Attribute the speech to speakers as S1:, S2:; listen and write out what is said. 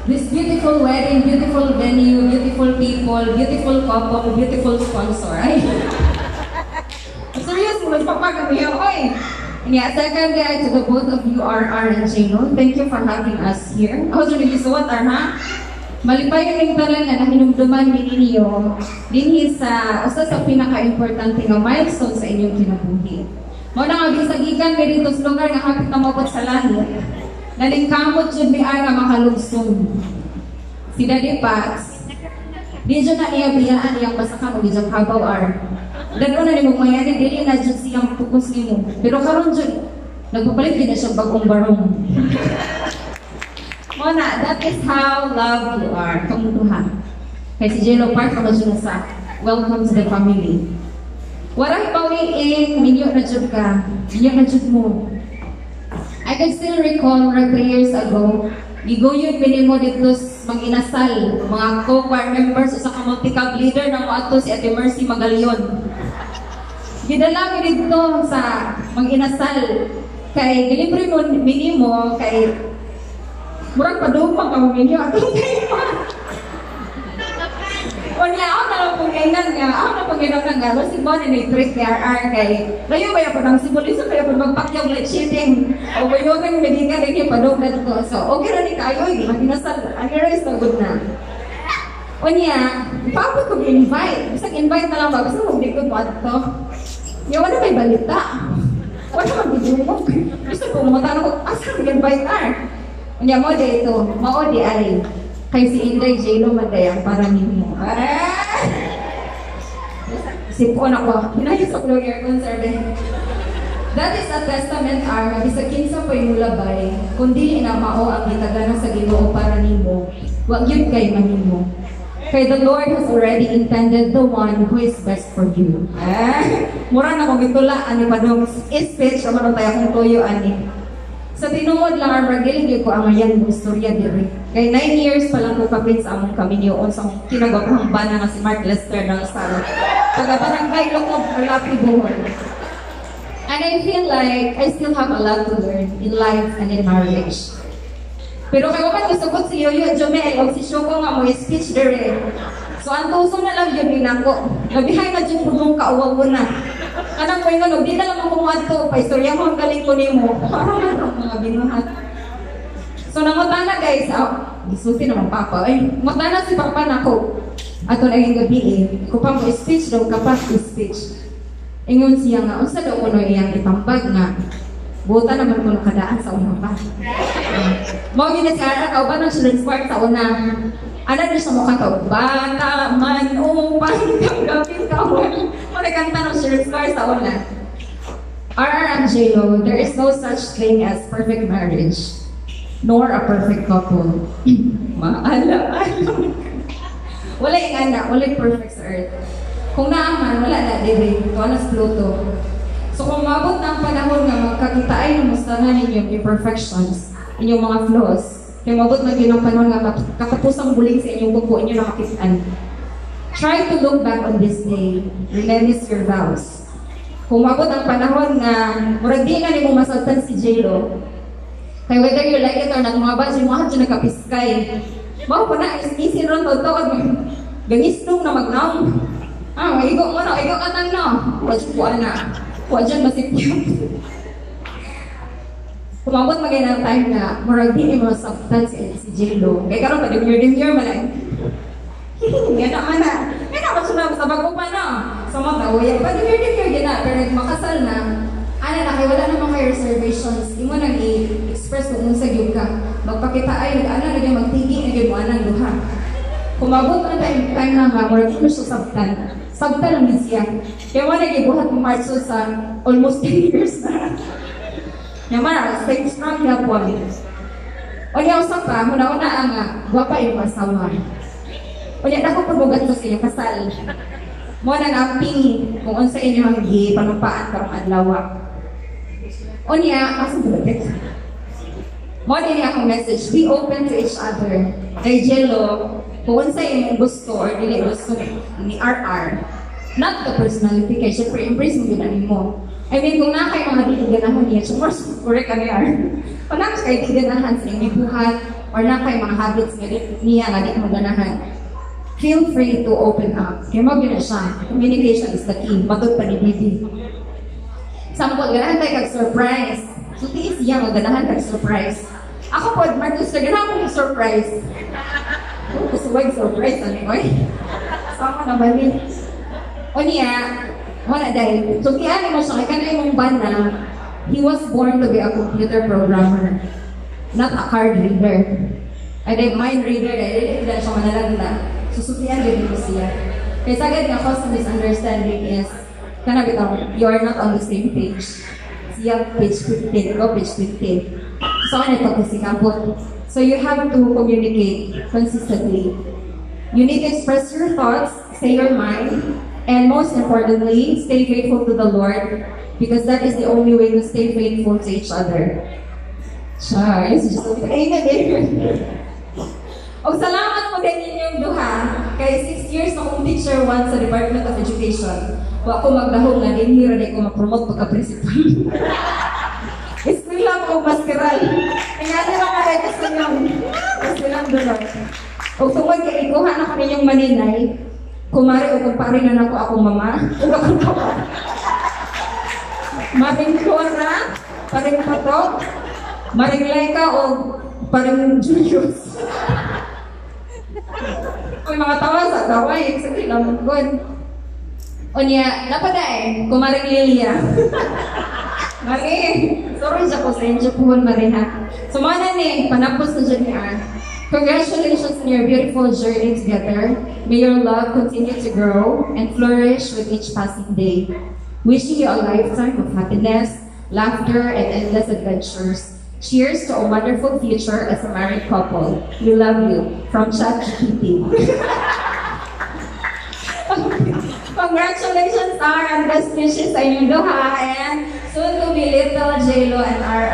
S1: This beautiful wedding, beautiful venue, beautiful people, beautiful couple, beautiful sponsor. Ay. Serious, magpapagamiyo. Oy! Yeah, second guy to the both of you, RR and Jano. Thank you for having us here. Ako sa nagisuot, ha? Malipayon ng talan na nahinumduman ninyo dinhi sa usa sa pinaka-importante nga milestone sa inyong kinabuhi. Mao na nga gisagikan kay dito sa lugar nga hapit na mabot sa langit. Nalingkamot jud mi nga makalugson. Si Daddy Pax, di jud na niya biyaan iyang basakan og ijang habaw ar. Dagko na nimo mayani dili na jud siyang focus nimo. Pero karon jud nagpapalit gid na siya bagong barong. Mona, that is how love you are. Kamuduhan. Kay si Jello Park ako dyan sa welcome to the family. Warang pawiin, minyo na dyan ka. Minyo na dyan mo. I can still recall 3 years ago, gigoyon minimo dito manginasal, mga co-choir members sa multi-cab leader na mo ato si Ate Mercy Magalion. Gidala mi dito sa manginasal kay delivery mo minimo kay murag padumang ka minyo atong tema. Wala ako na lang pagkainan nga, ako na pagkainan nga, si Bonnie may trick ni RR kay layo ba yung padang simboliso kaya pag magpakyong like cheating o ba yung kang medigan rin yung padong na ito. So, okay na ni kayo, maginasal, ang is na good na. O niya, ipapot kong invite. Isang invite na lang ba? Gusto mong di ko po ito. Yung wala may balita. Wala mag-bidumog. Gusto ko matanong ko, asa mag-invite R? O niya, mo di ito, mao di ay. Kay si Inday J.Lo Madayang para ninyo. Sipon ako. Hinayos ako ng air conserve. That is a testament ar, bisag kinsa pa yung mulabay, kundi inamao ang gitagana sa Ginoo para nimo. Wag yun kay manimo. Kay the Lord has already intended the one who is best for you. Mura na kong itula, ani pa nung speech, naman tayo akong tuyo, ani. Sa tinuod lang, armagiling ko ang ayan mo istorya diri. Kay 9 years pa lang ko kapit sa among kaminyoon sa kinagawang bana nga si Mark Lester ng Saro. Taga-barangay Lokob, Malapi, Bohol. And I feel like I still have a lot to learn in life and in marriage. Pero kay wapan gusto ko si Yoyo Jomel o si Shoko nga mo speech diri. So ang tuso na lang yun din ako. Nabihay na dyan pudong kauwaw na. Anang ko yung di na lang ako muadto pa istorya mo ang galing ko nimo. Parang mga binuhat. So nangutan na guys, gisusi naman papa. Ay, ngutan na si papa na ko. Ato na yung gabi ko pa mo speech daw kapas speech. Ingon siya nga, unsa daw ko no iyang itambag nga. Buta naman ko nakadaan sa una pa. Mo gina si Ara, kauban ng children's park sa una. Ano din sa mukha to? Bata man upang tanggapin ka mo. Kanta ng children's park sa una. RR and J.Lo, there is no such thing as perfect marriage, nor a perfect couple. Maala. Wala yung anak, wala yung perfect sa earth. Kung naaman, wala na diri. Ito na sa Pluto. So kung mabot na ang panahon nga magkakita ay namustahan ninyong imperfections, inyong mga flaws, kaya mabot na yun ang panahon nga katapusang buling sa inyong buko, inyong nakakitaan. Try to look back on this day, reminisce your vows. Kung mabot ang panahon nga murag di na ni mo masaltan si J.Lo, kaya whether you like it or not, mga ba, siya mga nakapiskay. Mao po na, isin ron tawag gangisnong na magnaong. Maigo mo na, igo ka tang na. Wajpuan na. Wajan masipyap. Kumabot magay ng time na murag di ni mo sabtan si J.Lo. Kaya karon pa demure man. Nga naman na. Nga naman sunod sa bago pa na. Sa mga uya. Pa demure gina. Pero makasal na. Ana na kay wala namang may reservations. Imo nang i-express kung unsa gyud ka. Magpakita ay ana na gyud magtigi na gyud mo anang duha. Kumabot na time na nga murag di siya sabtan. Sabtan lang siya. Kaya wala gibuhat mo marso sa almost 10 years na. Naman, stay strong na po. O niya usap pa, muna-una ang guwapa yung asawa. O niya, ako pabugat sa siya kasal. Muna na ping kung unsa inyo ang panumpaan karong adlaw. O niya, asa bugat? Muna niya akong message, be open to each other. Kay J.Lo, kung unsa yung gusto or dili gusto ni RR, not the personality, kaya syempre embrace mo ginanin mo. I mean, kung na kayo mga diganahan niya, so more correct kami R. Kung na kayo diganahan sa inyong buhat, or na kay mga habits niya nga di mo ganahan, feel free to open up. Kaya mo gina siya. Communication is the key. Matod pa ni Bibi. Sample, ganahan tayo kag-surprise. So, tiis siya nga ganahan kag-surprise. Ako po, Marcus, ganahan ko surprise. Gusto ko surprise, ano ko eh. Sama na ba ni? O niya, wala dahil. So, kaya mo siya, kaya na yung banda, he was born to be a computer programmer, not a card reader. I did mind reader, I didn't siya manalagda. Susukian din ko siya. Kaya sagad nga cause of misunderstanding is, kana bitaw, you are not on the same page. Siya page 15, go page 15. So, ano ito kasi kapot. So, you have to communicate consistently. You need to express your thoughts, say your mind, and most importantly, stay faithful to the Lord because that is the only way to stay faithful to each other. Siya, it's just a amen. O salamat po din ninyong duha. Kay 6 years na akong teacher 1 sa Department of Education. Wa ko magdahong nga din hira na ko ma-promote pagka-principal. School lang ko maskeral. Kaya na lang nga gusto niyong gusto lang doon. O tungkol kay ikuha na ko ninyong maninay, kumari o kumpari na ako akong mama, o akong papa. Maring Cora, paring Patok, maring Laika o paring Julius. Kung mga tawa sa tawa, exactly naman good. O niya, napadain, kumaring Lilia. Mari, sorry siya po sa inyo po, Mari ha. So mga nani, panapos na dyan niya. Congratulations on your beautiful journey together. May your love continue to grow and flourish with each passing day. Wishing you a lifetime of happiness, laughter, and endless adventures. Cheers to a wonderful future as a married couple. We love you. From ChatGPT. Congratulations, Tar, and best wishes sa inyong duha, and soon to be little J-Lo and our